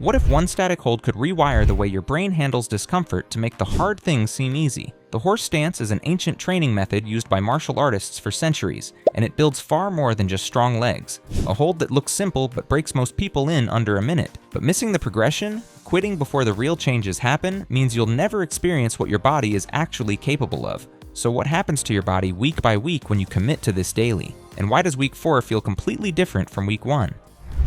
What if one static hold could rewire the way your brain handles discomfort to make the hard things seem easy? The horse stance is an ancient training method used by martial artists for centuries, and it builds far more than just strong legs. A hold that looks simple but breaks most people in under a minute. But missing the progression, quitting before the real changes happen, means you'll never experience what your body is actually capable of. So what happens to your body week by week when you commit to this daily? And why does week 4 feel completely different from week 1?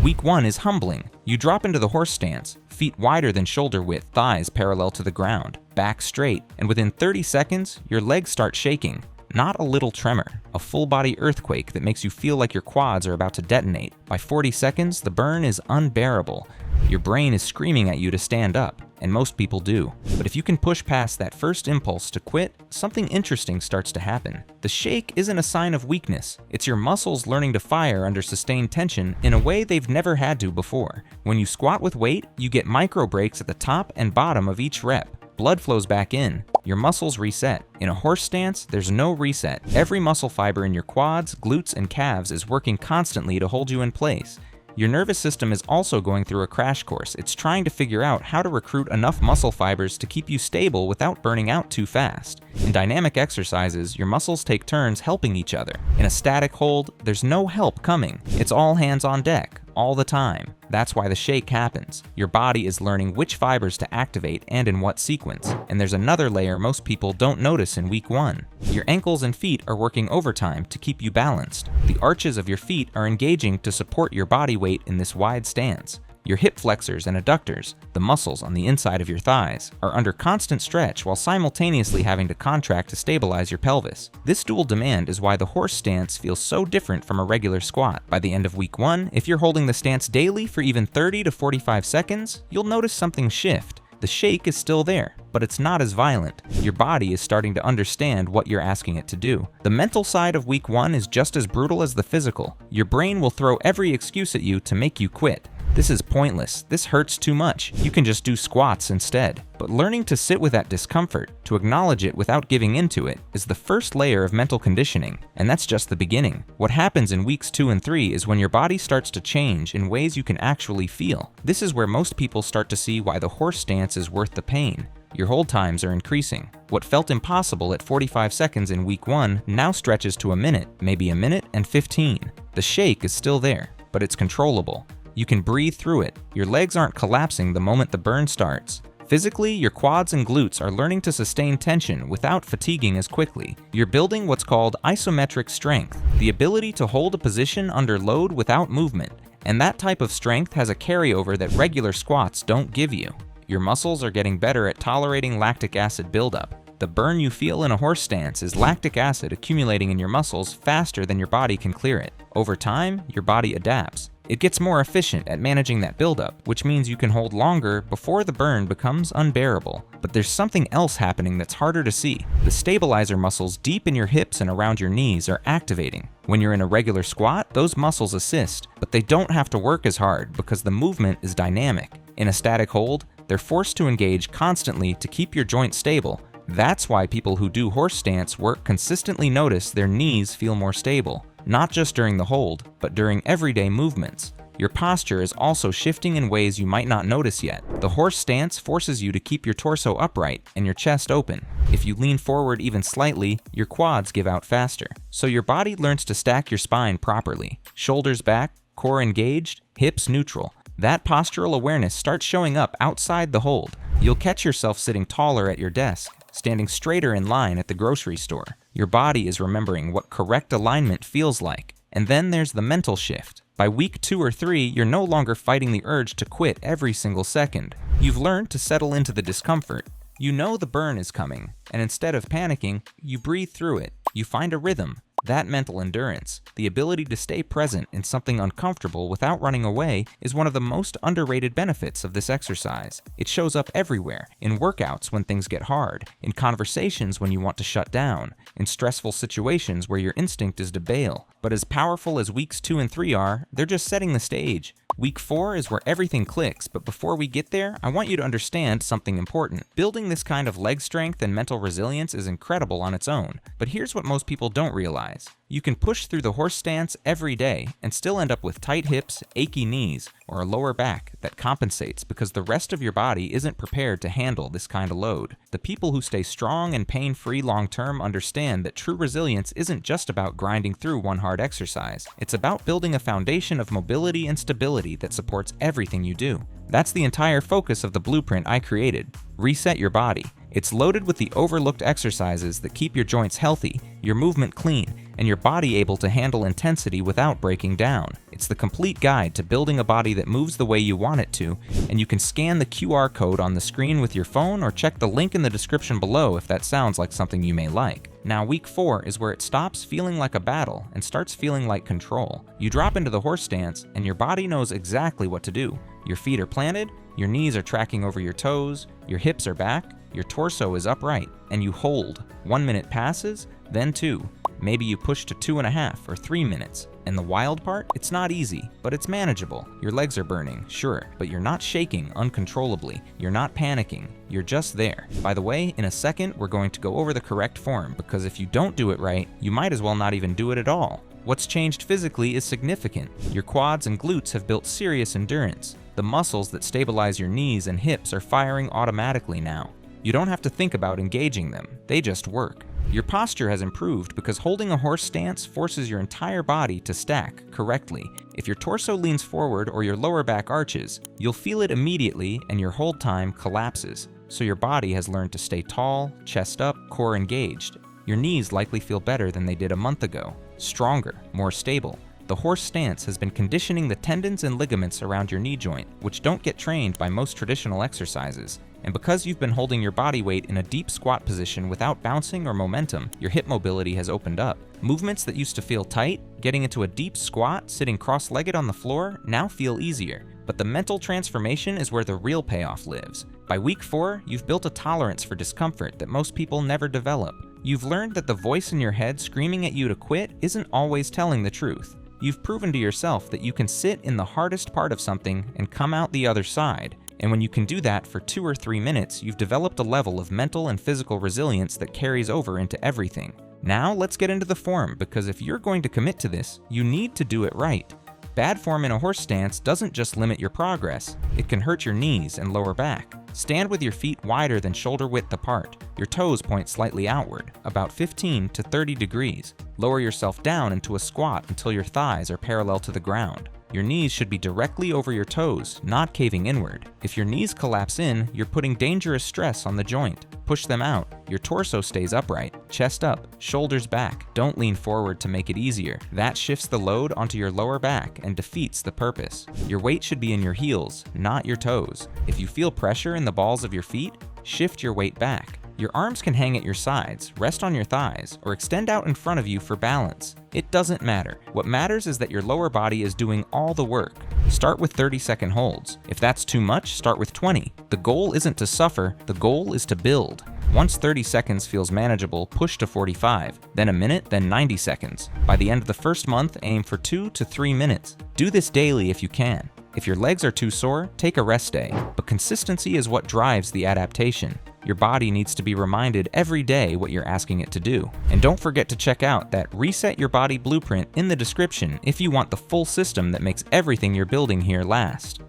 Week 1 is humbling. You drop into the horse stance, feet wider than shoulder width, thighs parallel to the ground, back straight, and within 30 seconds, your legs start shaking. Not a little tremor, a full-body earthquake that makes you feel like your quads are about to detonate. By 40 seconds, the burn is unbearable. Your brain is screaming at you to stand up, and most people do. But if you can push past that first impulse to quit, something interesting starts to happen. The shake isn't a sign of weakness. It's your muscles learning to fire under sustained tension in a way they've never had to before. When you squat with weight, you get micro breaks at the top and bottom of each rep. Blood flows back in. Your muscles reset. In a horse stance, there's no reset. Every muscle fiber in your quads, glutes, and calves is working constantly to hold you in place. Your nervous system is also going through a crash course. It's trying to figure out how to recruit enough muscle fibers to keep you stable without burning out too fast. In dynamic exercises, your muscles take turns helping each other. In a static hold, there's no help coming. It's all hands on deck, all the time. That's why the shake happens. Your body is learning which fibers to activate and in what sequence. And there's another layer most people don't notice in week 1. Your ankles and feet are working overtime to keep you balanced. The arches of your feet are engaging to support your body weight in this wide stance. Your hip flexors and adductors, the muscles on the inside of your thighs, are under constant stretch while simultaneously having to contract to stabilize your pelvis. This dual demand is why the horse stance feels so different from a regular squat. By the end of week 1, if you're holding the stance daily for even 30 to 45 seconds, you'll notice something shift. The shake is still there, but it's not as violent. Your body is starting to understand what you're asking it to do. The mental side of week 1 is just as brutal as the physical. Your brain will throw every excuse at you to make you quit. This is pointless. This hurts too much. You can just do squats instead. But learning to sit with that discomfort, to acknowledge it without giving into it, is the first layer of mental conditioning. And that's just the beginning. What happens in weeks 2 and 3 is when your body starts to change in ways you can actually feel. This is where most people start to see why the horse stance is worth the pain. Your hold times are increasing. What felt impossible at 45 seconds in week 1 now stretches to a minute, maybe a minute and 15. The shake is still there, but it's controllable. You can breathe through it. Your legs aren't collapsing the moment the burn starts. Physically, your quads and glutes are learning to sustain tension without fatiguing as quickly. You're building what's called isometric strength, the ability to hold a position under load without movement. And that type of strength has a carryover that regular squats don't give you. Your muscles are getting better at tolerating lactic acid buildup. The burn you feel in a horse stance is lactic acid accumulating in your muscles faster than your body can clear it. Over time, your body adapts. It gets more efficient at managing that buildup, which means you can hold longer before the burn becomes unbearable. But there's something else happening that's harder to see. The stabilizer muscles deep in your hips and around your knees are activating. When you're in a regular squat, those muscles assist, but they don't have to work as hard because the movement is dynamic. In a static hold, they're forced to engage constantly to keep your joint stable. That's why people who do horse stance work consistently notice their knees feel more stable. Not just during the hold, but during everyday movements. Your posture is also shifting in ways you might not notice yet. The horse stance forces you to keep your torso upright and your chest open. If you lean forward even slightly, your quads give out faster. So your body learns to stack your spine properly. Shoulders back, core engaged, hips neutral. That postural awareness starts showing up outside the hold. You'll catch yourself sitting taller at your desk, standing straighter in line at the grocery store. Your body is remembering what correct alignment feels like. And then there's the mental shift. By week 2 or 3, you're no longer fighting the urge to quit every single second. You've learned to settle into the discomfort. You know the burn is coming, and instead of panicking, you breathe through it. You find a rhythm. That mental endurance, the ability to stay present in something uncomfortable without running away, is one of the most underrated benefits of this exercise. It shows up everywhere, in workouts when things get hard, in conversations when you want to shut down, in stressful situations where your instinct is to bail. But as powerful as weeks 2 and 3 are, they're just setting the stage. Week 4 is where everything clicks, but before we get there, I want you to understand something important. Building this kind of leg strength and mental resilience is incredible on its own, but here's what most people don't realize. exercise. You can push through the horse stance every day and still end up with tight hips, achy knees, or a lower back that compensates because the rest of your body isn't prepared to handle this kind of load. The people who stay strong and pain-free long-term understand that true resilience isn't just about grinding through one hard exercise. It's about building a foundation of mobility and stability that supports everything you do. That's the entire focus of the blueprint I created. Reset your body. It's loaded with the overlooked exercises that keep your joints healthy, your movement clean, and your body able to handle intensity without breaking down. It's the complete guide to building a body that moves the way you want it to, and you can scan the QR code on the screen with your phone or check the link in the description below if that sounds like something you may like. Now, week 4 is where it stops feeling like a battle and starts feeling like control. You drop into the horse stance, and your body knows exactly what to do. Your feet are planted, your knees are tracking over your toes, your hips are back, your torso is upright, and you hold. 1 minute passes, then 2. Maybe you push to 2.5 or 3 minutes. And the wild part? It's not easy, but it's manageable. Your legs are burning, sure, but you're not shaking uncontrollably. You're not panicking. You're just there. By the way, in a second, we're going to go over the correct form, because if you don't do it right, you might as well not even do it at all. What's changed physically is significant. Your quads and glutes have built serious endurance. The muscles that stabilize your knees and hips are firing automatically now. You don't have to think about engaging them. They just work. Your posture has improved because holding a horse stance forces your entire body to stack correctly. If your torso leans forward or your lower back arches, you'll feel it immediately and your hold time collapses. So your body has learned to stay tall, chest up, core engaged. Your knees likely feel better than they did a month ago. Stronger, more stable. The horse stance has been conditioning the tendons and ligaments around your knee joint, which don't get trained by most traditional exercises. And because you've been holding your body weight in a deep squat position without bouncing or momentum, your hip mobility has opened up. Movements that used to feel tight, getting into a deep squat, sitting cross-legged on the floor, now feel easier. But the mental transformation is where the real payoff lives. By week 4, you've built a tolerance for discomfort that most people never develop. You've learned that the voice in your head screaming at you to quit isn't always telling the truth. You've proven to yourself that you can sit in the hardest part of something and come out the other side. And when you can do that for 2 or 3 minutes, you've developed a level of mental and physical resilience that carries over into everything. Now let's get into the form, because if you're going to commit to this, you need to do it right. Bad form in a horse stance doesn't just limit your progress, it can hurt your knees and lower back. Stand with your feet wider than shoulder width apart. Your toes point slightly outward, about 15 to 30 degrees. Lower yourself down into a squat until your thighs are parallel to the ground. Your knees should be directly over your toes, not caving inward. If your knees collapse in, you're putting dangerous stress on the joint. Push them out. Your torso stays upright, chest up, shoulders back. Don't lean forward to make it easier. That shifts the load onto your lower back and defeats the purpose. Your weight should be in your heels, not your toes. If you feel pressure in the balls of your feet, shift your weight back. Your arms can hang at your sides, rest on your thighs, or extend out in front of you for balance. It doesn't matter. What matters is that your lower body is doing all the work. Start with 30-second holds. If that's too much, start with 20. The goal isn't to suffer, the goal is to build. Once 30 seconds feels manageable, push to 45, then a minute, then 90 seconds. By the end of the first month, aim for 2 to 3 minutes. Do this daily if you can. If your legs are too sore, take a rest day. But consistency is what drives the adaptation. Your body needs to be reminded every day what you're asking it to do. And don't forget to check out that Reset Your Body blueprint in the description if you want the full system that makes everything you're building here last.